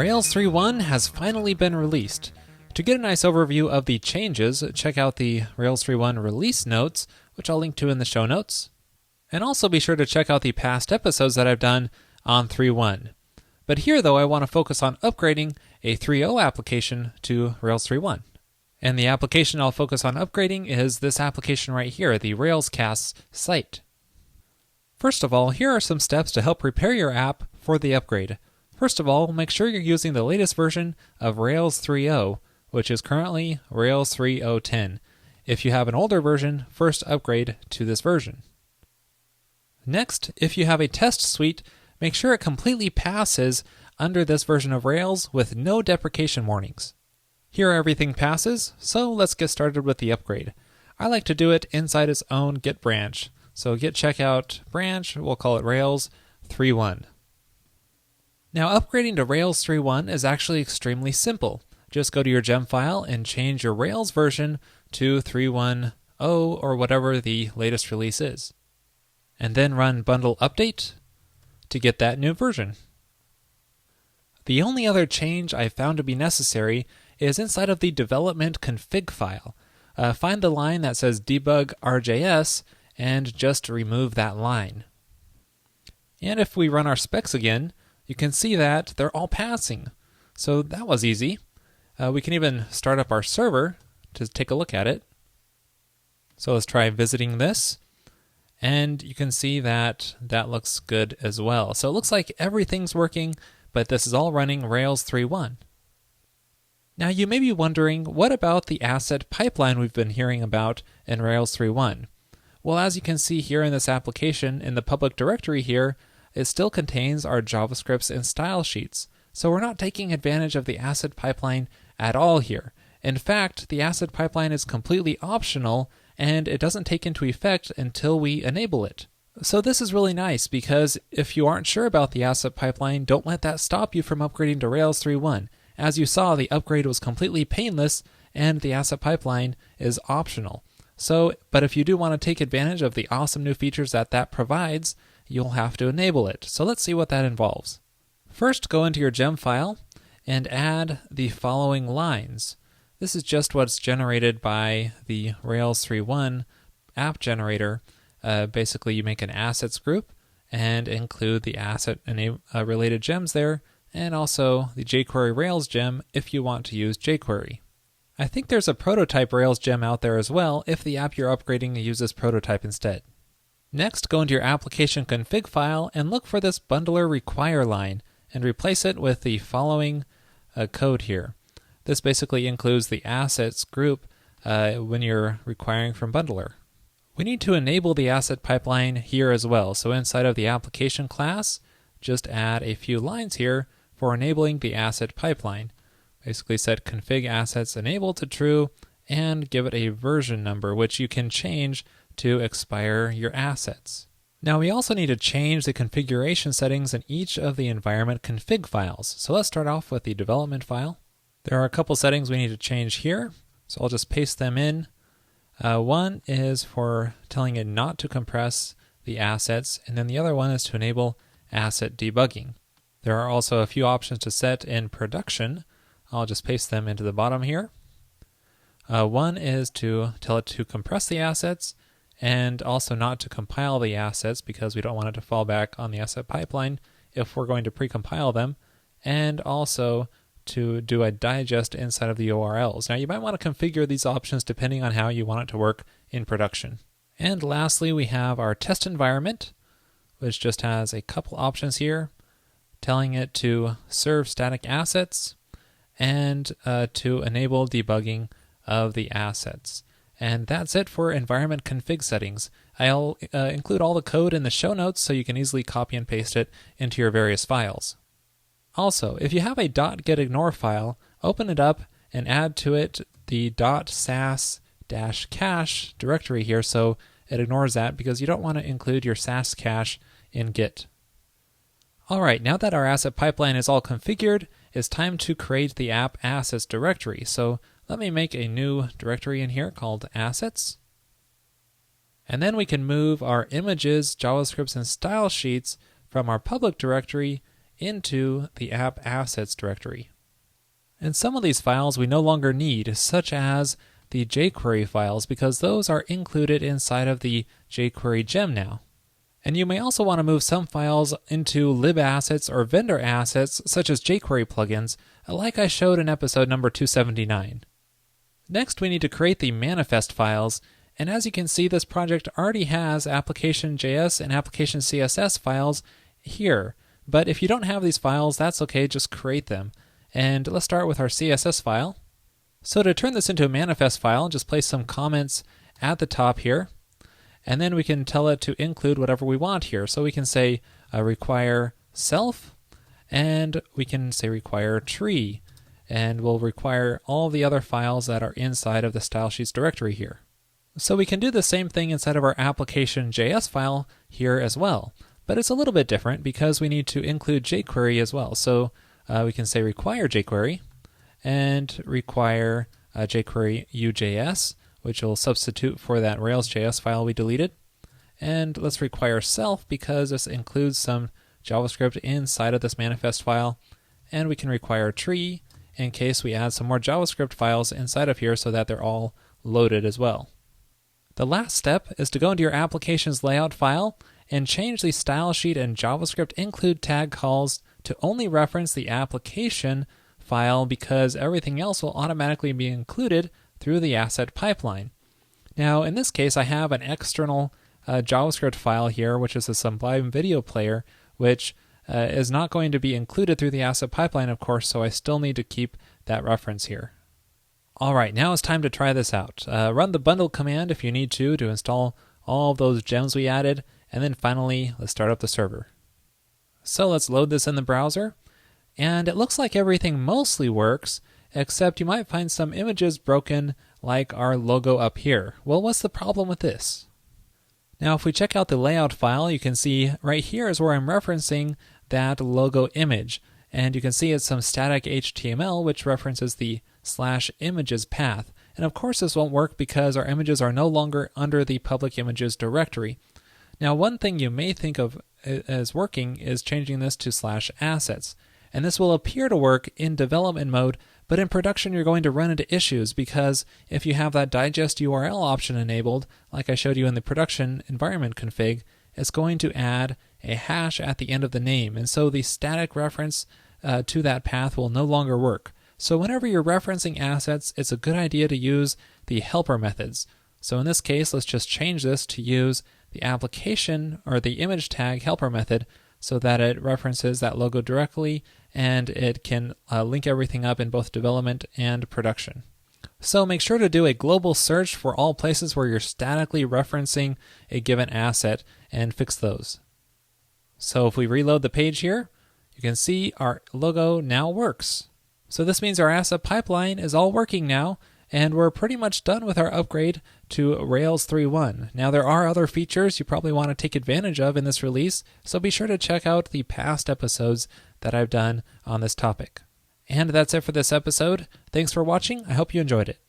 Rails 3.1 has finally been released. To get a nice overview of the changes, check out the Rails 3.1 release notes, which I'll link to in the show notes. And also be sure to check out the past episodes that I've done on 3.1. But here, though, I want to focus on upgrading a 3.0 application to Rails 3.1. And the application I'll focus on upgrading is this application right here, the Railscasts site. First of all, here are some steps to help prepare your app for the upgrade. First of all, make sure you're using the latest version of Rails 3.0, which is currently Rails 3.0.10. If you have an older version, first upgrade to this version. Next, if you have a test suite, make sure it completely passes under this version of Rails with no deprecation warnings. Here everything passes, so let's get started with the upgrade. I like to do it inside its own Git branch. So git checkout branch, we'll call it Rails 3.1. Now upgrading to Rails 3.1 is actually extremely simple. Just go to your gem file and change your Rails version to 3.1.0 or whatever the latest release is. And then run bundle update to get that new version. The only other change I found to be necessary is inside of the development config file. Find the line that says debug RJS and just remove that line. And if we run our specs again, you can see that they're all passing. So that was easy. We can even start up our server to take a look at it. So let's try visiting this. And you can see that that looks good as well. So it looks like everything's working, but this is all running Rails 3.1. Now you may be wondering, what about the asset pipeline we've been hearing about in Rails 3.1? Well, as you can see here in this application, in the public directory here, it still contains our JavaScripts and style sheets. So we're not taking advantage of the asset pipeline at all here. In fact, the asset pipeline is completely optional, and it doesn't take into effect until we enable it. So this is really nice, because if you aren't sure about the asset pipeline, don't let that stop you from upgrading to Rails 3.1. As you saw, the upgrade was completely painless, and the asset pipeline is optional. But if you do want to take advantage of the awesome new features that provides, you'll have to enable it. So let's see what that involves. First, go into your gem file and add the following lines. This is just what's generated by the Rails 3.1 app generator. Basically, you make an assets group and include the asset related gems there, and also the jQuery Rails gem if you want to use jQuery. I think there's a prototype Rails gem out there as well if the app you're upgrading uses prototype instead. Next, go into your application config file and look for this bundler require line and replace it with the following code here. This basically includes the assets group when you're requiring from bundler. We need to enable the asset pipeline here as well. So inside of the application class, just add a few lines here for enabling the asset pipeline. Basically set config assets enable to true and give it a version number, which you can change to expire your assets. Now we also need to change the configuration settings in each of the environment config files. So let's start off with the development file. There are a couple settings we need to change here, so I'll just paste them in. One is for telling it not to compress the assets, and then the other one is to enable asset debugging. There are also a few options to set in production. I'll just paste them into the bottom here. One is to tell it to compress the assets and also not to compile the assets because we don't want it to fall back on the asset pipeline if we're going to precompile them, and also to do a digest inside of the URLs. Now you might want to configure these options depending on how you want it to work in production. And lastly, we have our test environment, which just has a couple options here, telling it to serve static assets and to enable debugging of the assets. And that's it for environment config settings. I'll include all the code in the show notes so you can easily copy and paste it into your various files. Also, if you have a .getignore file, open it up and add to it the .sas-cache directory here so it ignores that because you don't want to include your SAS cache in Git. Alright, now that our asset pipeline is all configured, it's time to create the app assets directory. So let me make a new directory in here called assets. And then we can move our images, JavaScripts, and style sheets from our public directory into the app assets directory. And some of these files we no longer need, such as the jQuery files, because those are included inside of the jQuery gem now. And you may also want to move some files into libassets or vendor assets, such as jQuery plugins, like I showed in episode number 279. Next, we need to create the manifest files, and as you can see, this project already has application.js and application.css files here. But if you don't have these files, that's okay, just create them. And let's start with our CSS file. So to turn this into a manifest file, just place some comments at the top here. And then we can tell it to include whatever we want here. So we can say require self, and we can say require tree, and we'll require all the other files that are inside of the style sheets directory here. So we can do the same thing inside of our application.js file here as well, but it's a little bit different because we need to include jQuery as well. So we can say require jQuery and require jQuery UJS, which will substitute for that Rails.js file we deleted. And let's require self because this includes some JavaScript inside of this manifest file. And we can require tree in case we add some more JavaScript files inside of here so that they're all loaded as well. The last step is to go into your application's layout file and change the style sheet and JavaScript include tag calls to only reference the application file because everything else will automatically be included through the asset pipeline. Now, in this case, I have an external JavaScript file here, which is a Sublime video player, which is not going to be included through the asset pipeline, of course, so I still need to keep that reference here. All right, now it's time to try this out. Run the bundle command if you need to install all of those gems we added, and then finally, let's start up the server. So let's load this in the browser, and it looks like everything mostly works, except you might find some images broken like our logo up here. Well, what's the problem with this? Now, if we check out the layout file, you can see right here is where I'm referencing that logo image. And you can see it's some static HTML, which references the /images path. And of course, this won't work because our images are no longer under the public images directory. Now, one thing you may think of as working is changing this to /assets. And this will appear to work in development mode, but in production you're going to run into issues because if you have that digest URL option enabled, like I showed you in the production environment config, it's going to add a hash at the end of the name. And so the static reference to that path will no longer work. So whenever you're referencing assets, it's a good idea to use the helper methods. So in this case, let's just change this to use the application or the image tag helper method so that it references that logo directly and it can link everything up in both development and production. So make sure to do a global search for all places where you're statically referencing a given asset and fix those. So if we reload the page here, you can see our logo now works. So this means our asset pipeline is all working now, and we're pretty much done with our upgrade to Rails 3.1. Now there are other features you probably want to take advantage of in this release, so be sure to check out the past episodes that I've done on this topic. And that's it for this episode. Thanks for watching. I hope you enjoyed it.